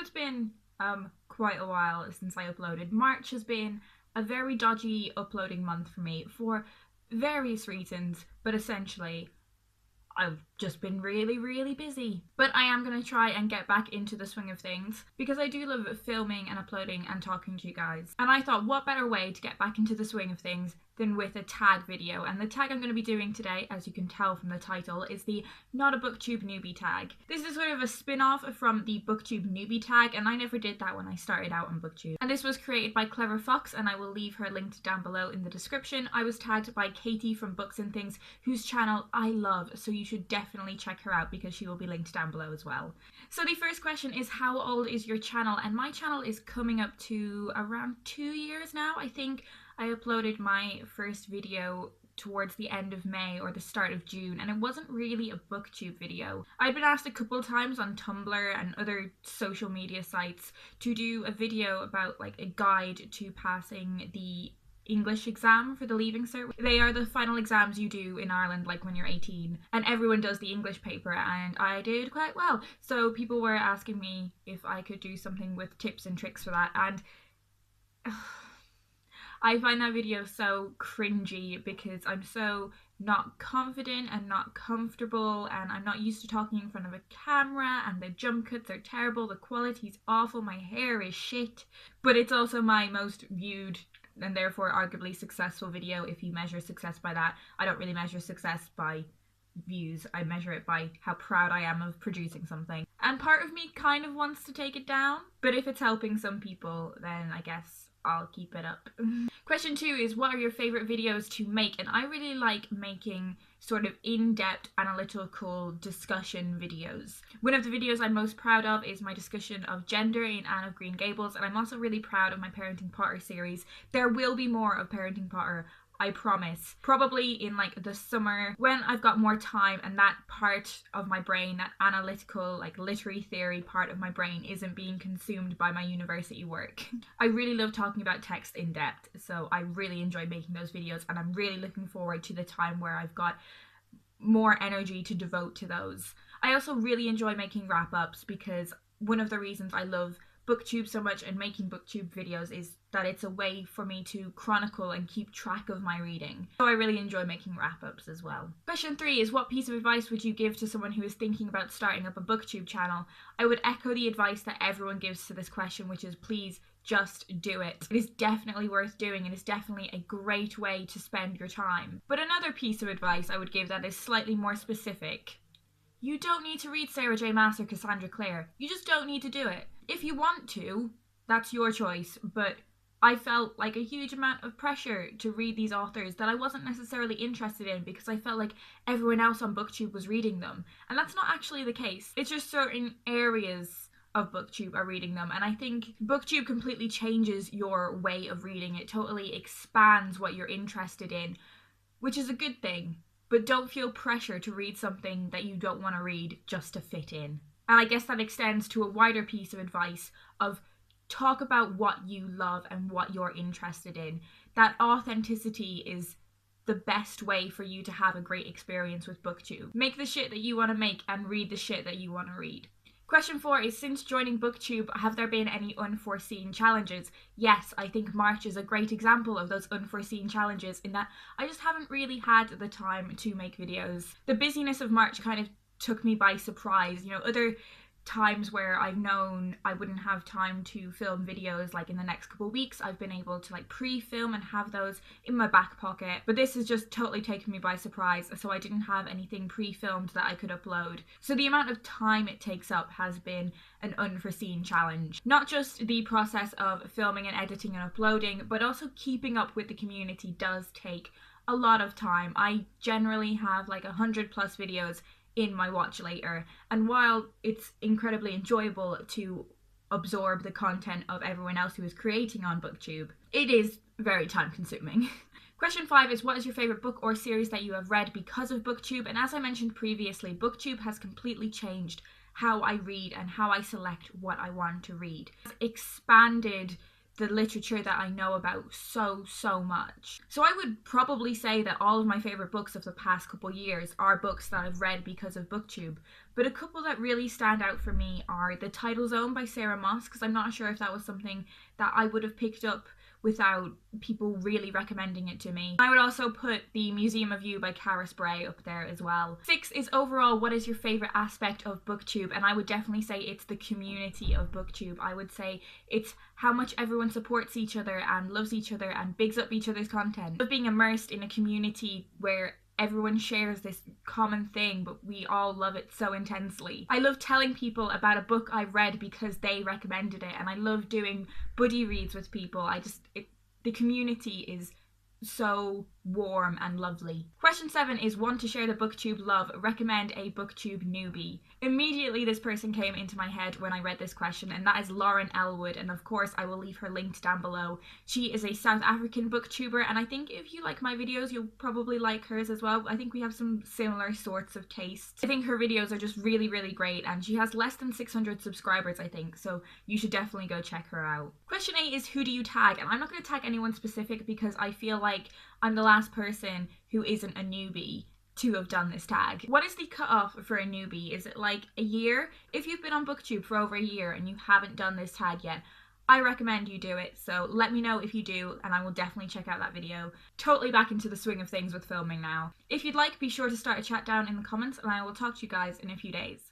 it's been quite a while since I uploaded. March has been a very dodgy uploading month for me for various reasons, but essentially I've just been really busy. But I am going to try and get back into the swing of things because I do love filming and uploading and talking to you guys. And I thought, what better way to get back into the swing of things than with a tag video. And the tag I'm going to be doing today, as you can tell from the title, is the Not a Booktube Newbie tag. This is sort of a spin-off from the Booktube Newbie tag, and I never did that when I started out on Booktube. And this was created by Clever Fox, and I will leave her linked down below in the description. I was tagged by Katie from Books and Things, whose channel I love, so you should definitely check her out because she will be linked down below as well. So the first question is, how old is your channel? And my channel is coming up to around 2 years now, I think. I uploaded my first video towards the end of May or the start of June, and it wasn't really a booktube video. I'd been asked a couple of times on Tumblr and other social media sites to do a video about like a guide to passing the English exam for the Leaving Cert. They are the final exams you do in Ireland, like when you're 18, and everyone does the English paper, and I did quite well. So people were asking me if I could do something with tips and tricks for that, and I find that video so cringy because I'm so not confident and not comfortable, and I'm not used to talking in front of a camera, and the jump cuts are terrible, the quality's awful, my hair is shit. But it's also my most viewed and therefore arguably successful video if you measure success by that. I don't really measure success by views, I measure it by how proud I am of producing something. And part of me kind of wants to take it down, but if it's helping some people, then I guess I'll keep it up. Question 2 is, what are your favourite videos to make? And I really like making sort of in-depth analytical discussion videos. One of the videos I'm most proud of is my discussion of gender in Anne of Green Gables, and I'm also really proud of my Parenting Potter series. There will be more of Parenting Potter, I promise. Probably in like the summer when I've got more time and that part of my brain, that analytical, like literary theory part of my brain, isn't being consumed by my university work. I really love talking about text in depth, so I really enjoy making those videos, and I'm really looking forward to the time where I've got more energy to devote to those. I also really enjoy making wrap-ups because one of the reasons I love Booktube so much and making Booktube videos is that it's a way for me to chronicle and keep track of my reading. So I really enjoy making wrap-ups as well. Question 3 is, what piece of advice would you give to someone who is thinking about starting up a Booktube channel? I would echo the advice that everyone gives to this question, which is please just do it. It is definitely worth doing, and it's definitely a great way to spend your time. But another piece of advice I would give that is slightly more specific: you don't need to read Sarah J. Maas or Cassandra Clare. You just don't need to do it. If you want to, that's your choice, but I felt like a huge amount of pressure to read these authors that I wasn't necessarily interested in because I felt like everyone else on Booktube was reading them. And that's not actually the case. It's just certain areas of Booktube are reading them, and I think Booktube completely changes your way of reading. It totally expands what you're interested in, which is a good thing. But don't feel pressure to read something that you don't want to read just to fit in. And I guess that extends to a wider piece of advice of talk about what you love and what you're interested in. That authenticity is the best way for you to have a great experience with Booktube. Make the shit that you want to make and read the shit that you want to read. Question 4 is, since joining Booktube, have there been any unforeseen challenges? Yes, I think March is a great example of those unforeseen challenges in that I just haven't really had the time to make videos. The busyness of March kind of took me by surprise. You know, other times where I've known I wouldn't have time to film videos, like in the next couple of weeks, I've been able to like pre-film and have those in my back pocket, but this has just totally taken me by surprise, so I didn't have anything pre-filmed that I could upload. So the amount of time it takes up has been an unforeseen challenge. Not just the process of filming and editing and uploading, but also keeping up with the community does take a lot of time. I generally have like 100+ videos in my watch later, and while it's incredibly enjoyable to absorb the content of everyone else who is creating on Booktube, it is very time consuming. Question 5 is, what is your favourite book or series that you have read because of Booktube? And as I mentioned previously, Booktube has completely changed how I read and how I select what I want to read. It's expanded the literature that I know about so much. So I would probably say that all of my favorite books of the past couple years are books that I've read because of Booktube. But a couple that really stand out for me are The Tidal Zone by Sarah Moss, because I'm not sure if that was something that I would have picked up without people really recommending it to me. I would also put The Museum of You by Cara Spray up there as well. 6 is overall, what is your favourite aspect of Booktube? And I would definitely say it's the community of Booktube. I would say it's how much everyone supports each other and loves each other and bigs up each other's content. But being immersed in a community where everyone shares this common thing, but we all love it so intensely. I love telling people about a book I read because they recommended it, and I love doing buddy reads with people. The community is so warm and lovely. Question 7 is, want to share the Booktube love, recommend a Booktube newbie. Immediately this person came into my head when I read this question, and that is Lauren Elwood, and of course I will leave her linked down below. She is a South African booktuber, and I think if you like my videos you'll probably like hers as well. I think we have some similar sorts of tastes. I think her videos are just really great, and she has less than 600 subscribers I think, so you should definitely go check her out. Question 8 is, who do you tag? And I'm not going to tag anyone specific because I feel like I'm the last person who isn't a newbie to have done this tag. What is the cutoff for a newbie? Is it like a year? If you've been on Booktube for over a year and you haven't done this tag yet, I recommend you do it, so let me know if you do and I will definitely check out that video. Totally back into the swing of things with filming now. If you'd like, be sure to start a chat down in the comments and I will talk to you guys in a few days.